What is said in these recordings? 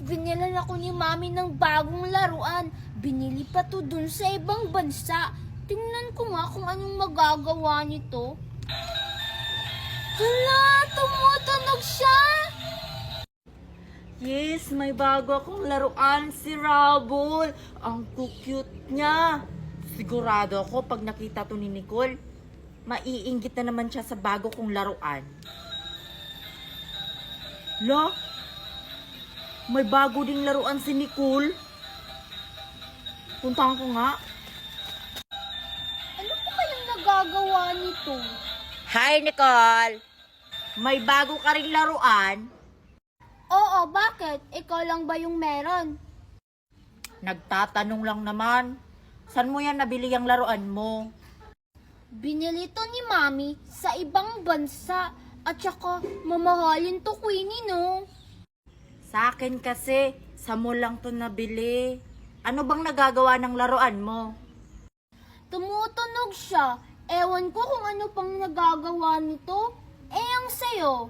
binilan ako ni Mami ng bagong laruan. Binili pa to dun sa ibang bansa. Tingnan ko nga kung anong magagawa nito. Hala, tumutunog siya! Yes, may bago akong laruan, si Rabol. Ang cute niya. Sigurado ako pag nakita to ni Nicole, maiinggit na naman siya sa bago kong laruan. La, may bago ding laruan si Nicole. Puntahan ko nga. Ano pa kayang nagagawa nito? Hi, Nicole. May bago ka ring laruan? Oo, bakit? Ikaw lang ba yung meron? Nagtatanong lang naman. Saan mo yan nabili ang laruan mo? Binili to ni Mami sa ibang bansa. At saka, mamahalin to, Queenie, no? Sa akin kasi, sa mall lang to nabili. Ano bang nagagawa ng laruan mo? Tumutunog siya. Ewan ko kung ano pang nagagawa nito. Ang sayo.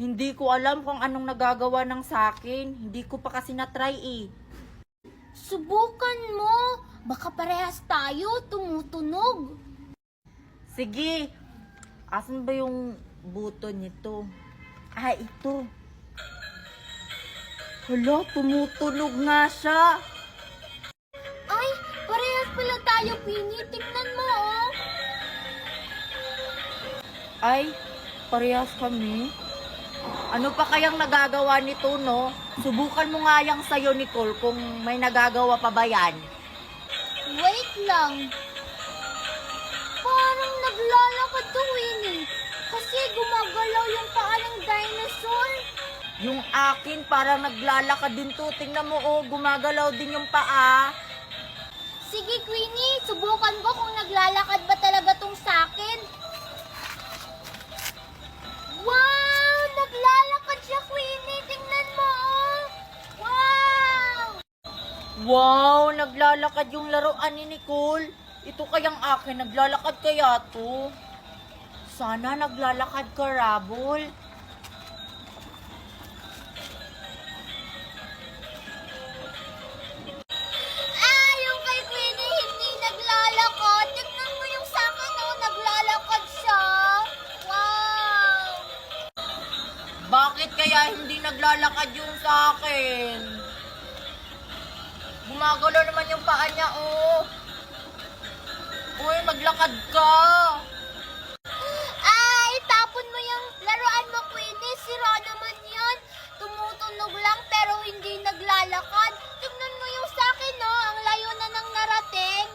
Hindi ko alam kung anong nagagawa ng sa akin. Hindi ko pa kasi na-try eh. Subukan mo. Baka parehas tayo, tumutunog. Sige. Asan ba yung button nito? Ah, ito. Hala, tumutunog nga siya. Ay, parehas pala tayo, Queenie. Tingnan mo, oh. Ay, parehas kami. Ano pa kayang nagagawa nito, no? Subukan mo nga yang sayo, Nicole, kung may nagagawa pa ba yan. Wait lang. Parang naglalakad to, Winnie. Kasi gumagalaw yung paa ng dinosaur. Yung akin, parang naglalakad din to. Tingnan mo, oh, gumagalaw din yung paa. Sige, Queenie. Subukan ko kung naglalakad ba talaga tong sakin. Wow! Naglalakad siya, Queenie. Tingnan mo, oh. Wow! Wow, naglalakad yung laruan ni Nicole. Ito kayang akin, naglalakad kaya to? Sana naglalakad ka, Rabol. Ah, yung kay Queenie hindi naglalakad. Tingnan mo yung sakin, oh. Naglalakad siya. Wow! Bakit kaya hindi naglalakad yung sa akin? Gumagalaw naman yung paa niya, oh. Uy, maglakad ka. Ay, tapon mo yung laruan mo, Queenie. Sira naman yan. Tumutunog lang pero hindi naglalakad. Tingnan mo yung sakin, no? Ang layo na nang narating.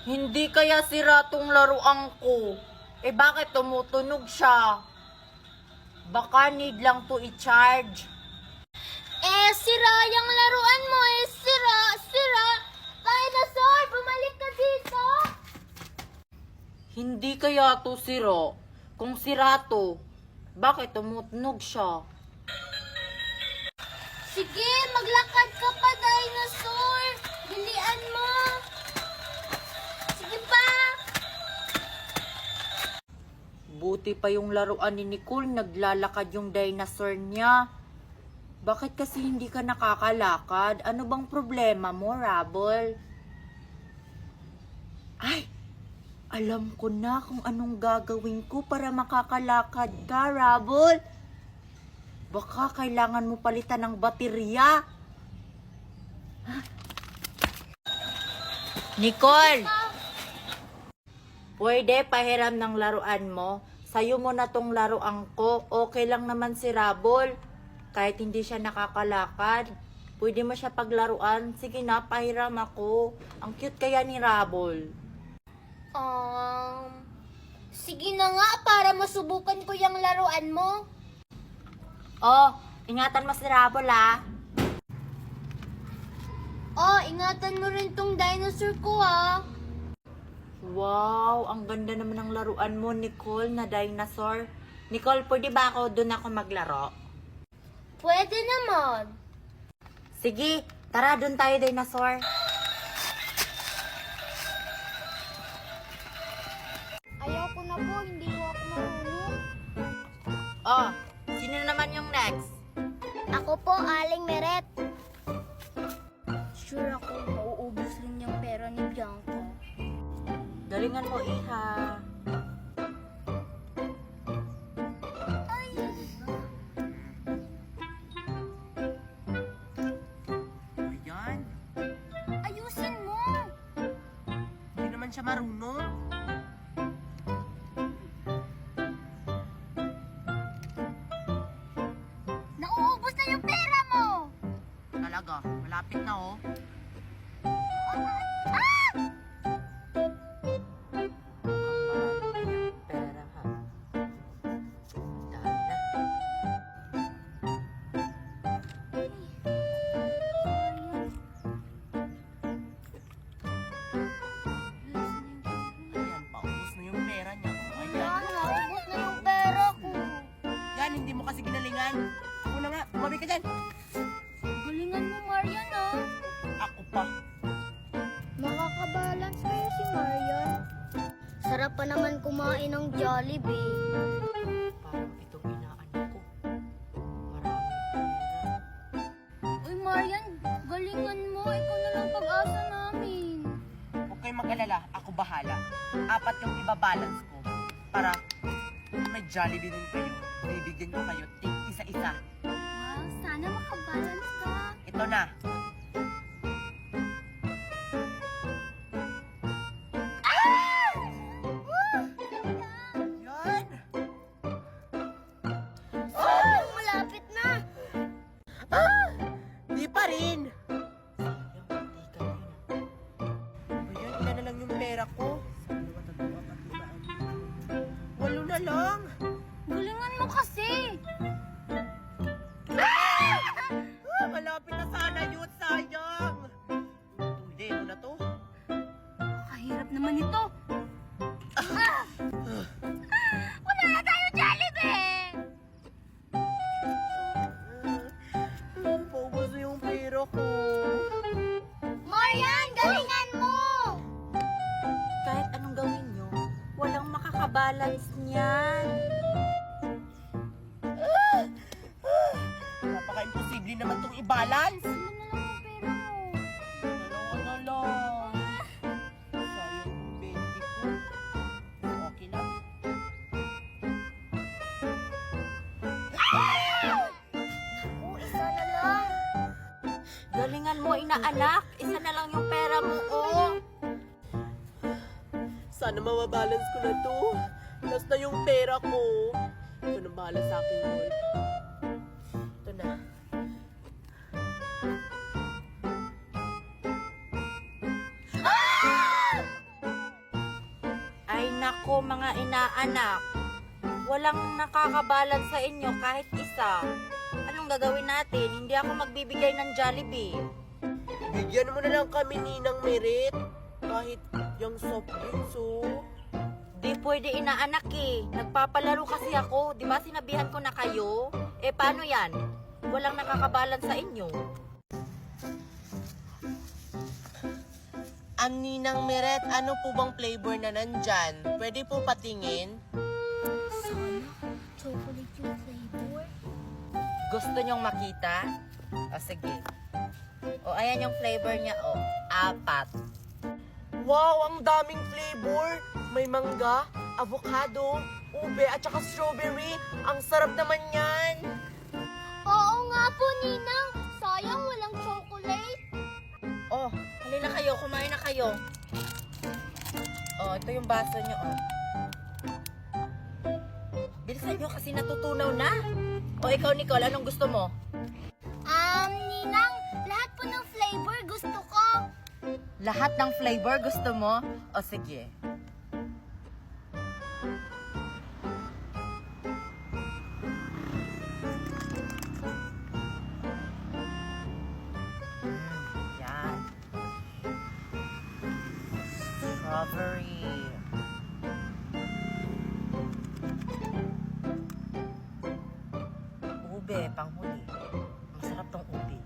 Hindi kaya sira tong laruan ko. Eh bakit tumutunog siya? Baka need lang to i-charge. Sira yung laruan mo, Sira. Dinosaur, bumalik ka dito. Hindi kaya to sira. Kung sira to, bakit tumutunog siya? Sige, maglakad ka pa, dinosaur. Bilian mo. Sige pa. Buti pa yung laruan ni Nicole, naglalakad yung dinosaur niya. Bakit kasi hindi ka nakakalakad? Ano bang problema mo, Rabol? Ay, alam ko na kung anong gagawin ko para makakalakad ka, Rabol. Baka kailangan mo palitan ng baterya. Nicole! Pwede pahiram ng laruan mo. Sayo mo na tong laruan ko. Okay lang naman si Rabol. Kahit hindi siya nakakalakad. Pwede mo siya paglaruan. Sige na, pahiram ako. Ang cute kaya ni Rabol. Sige na nga para masubukan ko yung laruan mo. Oh, ingatan mo si Rabol ah. Oh, ingatan mo rin tong dinosaur ko, ah. Wow, ang ganda naman ng laruan mo, Nicole, na dinosaur. Nicole, pwede ba ako doon ako maglaro? Pwede naman. Sige, tara doon tayo, dinosaur. Ayoko na po, hindi mo ako marunong. Oh, sino naman yung next? Ako po, Aling Meret. Sure ako, mauubos rin yung pera ni Bianca. Galingan mo, Iha. Ay! Ayan, Ayusin mo! hindi naman siya marunong. Nauubos na yung pera mo! Talaga, malapit na oh. Ah! Pera, ha? Dahil na. Ayan, paubos na yung pera niya. Oh, Ayan, ayan. naubos na yung pera ko. Yan, hindi mo kasi ginalingan. Una nga, tumabi ka dyan. Galingan mo, Marian, ah. Ako pa. Makakabalance kaya si Marian. Sarap pa naman kumain ng Jollibee. Parang itong inaanak ko. Maraming pera. Uy, Marian, galingan mo. Ikaw na lang pag-asa namin. Huwag kayong mag-alala, ako bahala. 4 yung ibabalance ko. Para may Jollibee din kayo. Bibigyan ko kayo isa-isa. Wow, sana makabalance ka. Ito na. Yan. Oh, malapit na. Di pa rin. Sayang, hindi ka rin. Ayan, ilan na lang yung pera ko? 8 na lang. Galingan mo kasi. Malapit na sana yun, sayang. Itong dedo na to. Kahirap naman ito. Wala na tayo Jollibee. Paubos na yung pera ko. Marian, galingan mo. Kahit anong gawin nyo, walang makakabalance niyan. Napaka-imposible naman itong i-balance. Ano na lang ang pera mo? Dalawa na lang. Sayang yung 20 ko. Okay lang. Oo, isa na lang. Galingan mo, inaanak. Isa na lang yung pera mo, oh. Sana mababalance ko na to. Last na yung pera ko. Ito na bahala sa akin, Lord. Ito na. Ay nako, mga inaanak. Walang nakakabalance sa inyo kahit isa. Anong gagawin natin? Hindi ako magbibigay ng Jollibee. Bigyan mo na lang kami Ninang Merit. Kahit yung soft drinks, oh. Di pwede inaanak eh. Nagpapalaro kasi ako. Di ba sinabihan ko na kayo? Eh paano yan? Walang nakakabalance sa inyo. Ang Ninang Meret, ano po bang flavor na nandyan? Pwede po patingin? Sana chocolate yung flavor. Gusto nyong makita? O sige. O ayan yung flavor niya, o. 4. Wow, ang daming flavor! May mangga, avocado, ube, at saka strawberry. Ang sarap naman yan! Oo nga po, Ninang. Sayang walang chocolate. Oh, halina kayo. Kumain na kayo. Oh, ito yung baso nyo, oh. Bilisan nyo kasi natutunaw na. O ikaw, Nicole, anong gusto mo? Ninang, lahat po ng flavor gusto ko. Lahat ng flavor gusto mo? O sige. Yan. Strawberry. Ube, panghuli. Masarap tong ube.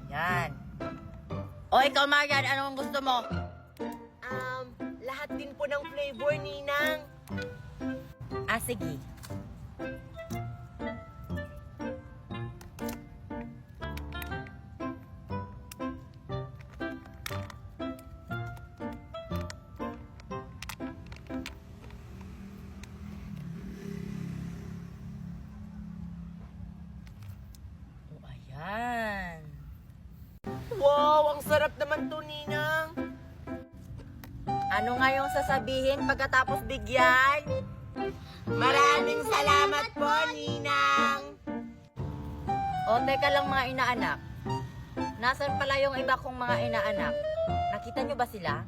Yan. O ikaw, Marian, anong gusto mo? Lahat din po ng flavor, Ninang. Ah, sige. lang to, Ninang. Ano nga yung sasabihin pagkatapos bigyan? Maraming salamat po, Ninang. O, teka lang mga inaanak. Nasaan pala yung iba kong mga inaanak? Nakita nyo ba sila?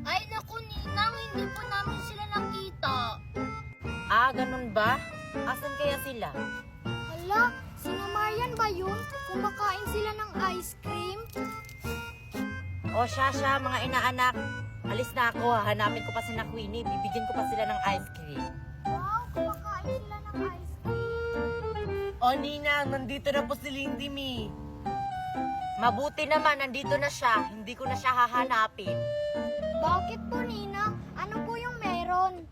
Ay naku, Ninang, hindi po namin sila nakita. Ah, ganun ba? Asan kaya sila? Hala, sina Marian ba yun? Kumakain sila ng ice cream? O, siya, mga inaanak. Alis na ako, hahanapin ko pa si na Queenie. Bibigyan ko pa sila ng ice cream. Wow, kumakain sila ng ice cream. O, Ninang, nandito na po si Lindy Mi. Mabuti naman, nandito na siya. Hindi ko na siya hahanapin. Bakit po, Ninang? Ano po yung meron?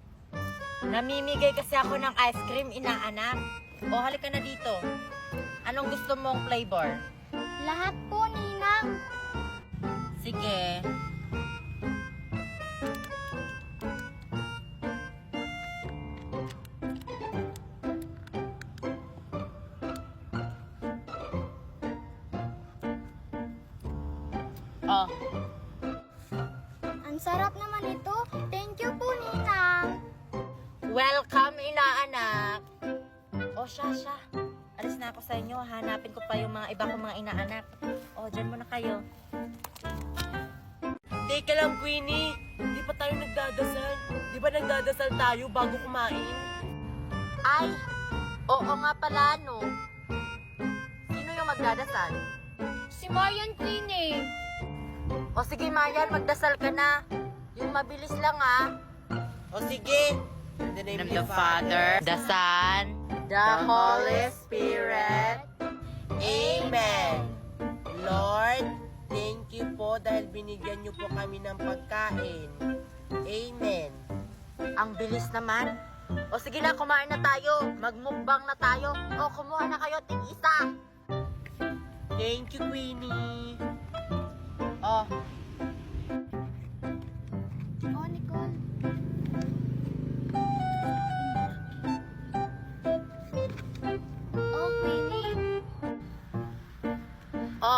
Namimigay kasi ako ng ice cream, inaanak. O, halika na dito. Anong gusto mong flavor? Lahat po, Ninang. Sige. Oh, Ang sarap naman ito. Thank you po, Ninang. welcome, inaanak. O, siya. Alis na ako sa inyo. Hanapin ko pa yung mga iba kong mga inaanak. O, dyan muna kayo. Teka lang, Queenie. Hindi pa tayo nagdadasal. Di ba nagdadasal tayo bago kumain? Ay, oo nga pala, no. Sino yung magdadasal? Si Marian Queenie. O sige, Marian, magdasal ka na. Yung mabilis lang, ah. O sige. In the name of the Father, the Son, the Holy Spirit. Amen. Lord, thank you po dahil binigyan niyo po kami ng pagkain. Amen. Ang bilis naman. O sige na, kumain na tayo. Magmukbang na tayo. O, kumuha na kayo, tig-isa. Thank you, Queenie. O, Oh, Nicole. Oh, Queenie. o,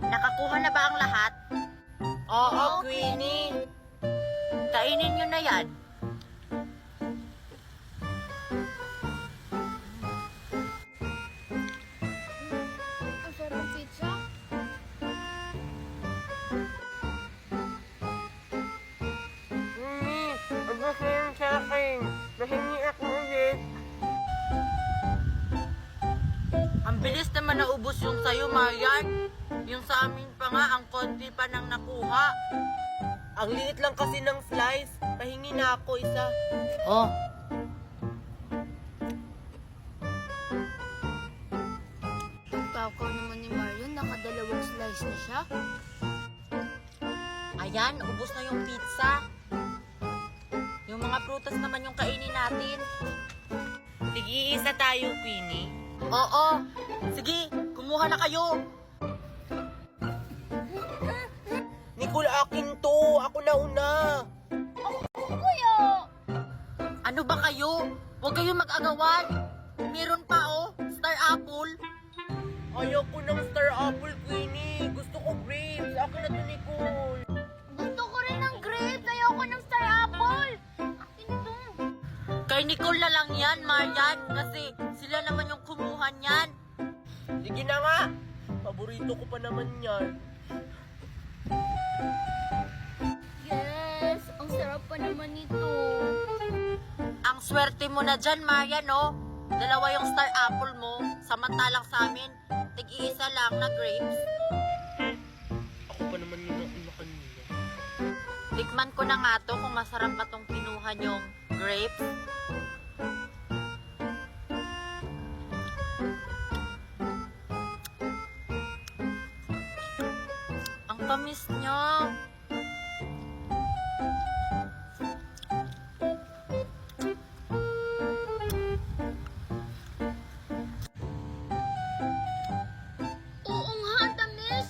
nakakuha na ba ang lahat? Oo, Queenie. Kainin nyo na yan. Ang sarap pizza. Ano sa'yo sa akin? Nahingi ako ulit. Ang bilis naman naubos yung sayo, Marian. Yung sa amin pa nga, ang konti pa nang nakuha. Ang liit lang kasi ng slice. Pahingi na ako isa. Oh, Kakaw naman ni Marian, nakadalawang slice na siya. ayan, ubos na yung pizza. Yung mga prutas naman yung kainin natin. Tig-iisa tayo, Queenie. Oo, sige, kumuha na kayo. Nicole, akin to. Ako na una. Kuya! Ano ba kayo? Huwag kayong mag-agawan. Meron pa oh, star apple. Ayoko ng star apple, Queenie. Gusto ko grapes. Akin na to, Nicole. Gusto ko rin ng grapes. Ayoko ng star apple. Akin to. Kay Nicole na lang yan, Marian. Kasi sila naman yung kumuha niyan. Sige na nga. Paborito ko pa naman yan. Yes, ang sarap pa naman nito. Ang swerte mo na dyan, Marian, no? Dalawa yung star apple mo. Samantalang sa amin, tig-iisa lang na grapes. Ako pa naman yun ang kanina. Tikman ko na nga to kung masarap ba tong kinuha niyong grapes. Ang tamis niya. Oo nga, tamis.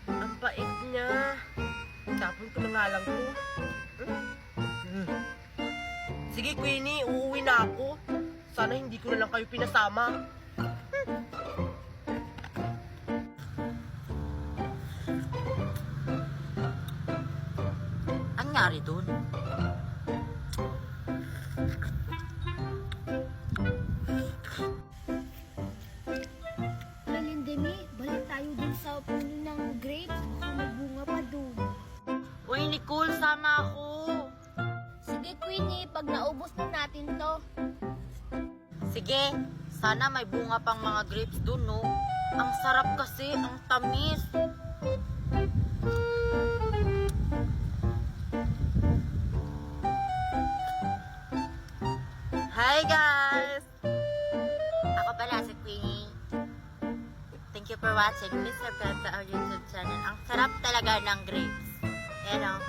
Ang pait niya. Tapon ko nga lang to. Sige, Queenie, uuwi na ako. Sana hindi ko na lang kayo pinasama. Ang nangyari dun? Nalindemi, balik tayo dun sa puno ng grapes. Baka may bunga pa dun. Uy, Nicole, sama ako. Sige, Queenie, pag naubos na natin to. Sige, sana may bunga pang mga grapes dun, no? Ang sarap kasi, ang tamis. Hi, guys! Ako pala si Queenie. Thank you for watching. Please subscribe to our YouTube channel. Ang sarap talaga ng grapes. Ayan, oh.